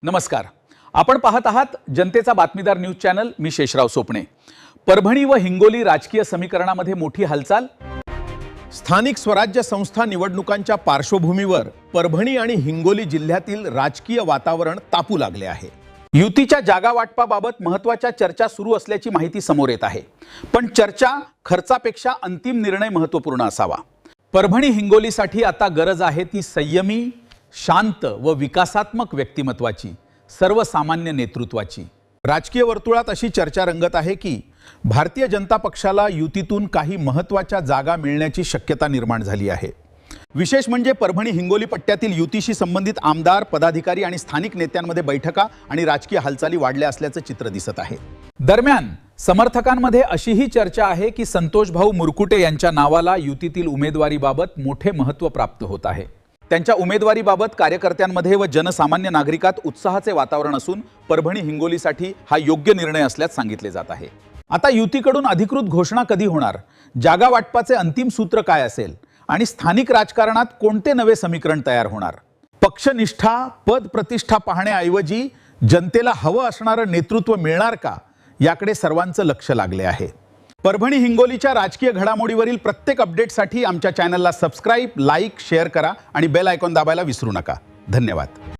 नमस्कार. आपण पाहत आहात जनतेचा बातमीदार न्यूज चॅनल. मी शेषराव सोपणे. परभणी व हिंगोली राजकीय समीकरणामध्ये मोठी हालचाल. स्थानिक स्वराज्य संस्था निवडणुकांच्या पार्श्वभूमीवर परभणी आणि हिंगोली जिल्ह्यातील राजकीय वातावरण तापू लागले आहे. युतीच्या जागा वाटपाबाबत महत्त्वाच्या चर्चा सुरू असल्याची माहिती समोर येत आहे. पण चर्चा खर्चापेक्षा अंतिम निर्णय महत्त्वपूर्ण असावा. परभणी हिंगोलीसाठी आता गरज आहे ती संयमी, शांत व विकासात्मक व्यक्तिमत्वाची, सर्वसामान्य नेतृत्वाची. राजकीय वर्तुळात अशी चर्चा रंगत आहे की भारतीय जनता पक्षाला युतीतून काही महत्त्वाच्या जागा मिळण्याची शक्यता निर्माण झाली आहे. विशेष म्हणजे परभणी हिंगोली पट्ट्यातील युतीशी संबंधित आमदार, पदाधिकारी आणि स्थानिक नेत्यांमध्ये बैठका आणि राजकीय हालचाली वाढल्या असल्याचं चित्र दिसत आहे. दरम्यान समर्थकांमध्ये अशीही चर्चा आहे की संतोषभाऊ मुरकुटे यांच्या नावाला युतीतील उमेदवारीबाबत मोठे महत्त्व प्राप्त होत आहे. त्यांच्या उमेदवारीबाबत कार्यकर्त्यांमध्ये व जनसामान्य नागरिकात उत्साहाचे वातावरण असून परभणी हिंगोलीसाठी हा योग्य निर्णय असल्याचे सांगितले जात आहे. आता युतीकडून अधिकृत घोषणा कधी होणार, जागा वाटपाचे अंतिम सूत्र काय असेल आणि स्थानिक राजकारणात कोणते नवे समीकरण तयार होणार, पक्षनिष्ठा, पद प्रतिष्ठा पाहण्याऐवजी जनतेला हवं असणारं नेतृत्व मिळणार का, याकडे सर्वांचं लक्ष लागले आहे. परभणी हिंगोलीच्या राजकीय घडामोडीवरील प्रत्येक अपडेटसाठी आमच्या चॅनलला सबस्क्राईब, लाईक, शेअर करा आणि बेल आयकॉन दाबायला विसरू नका. धन्यवाद.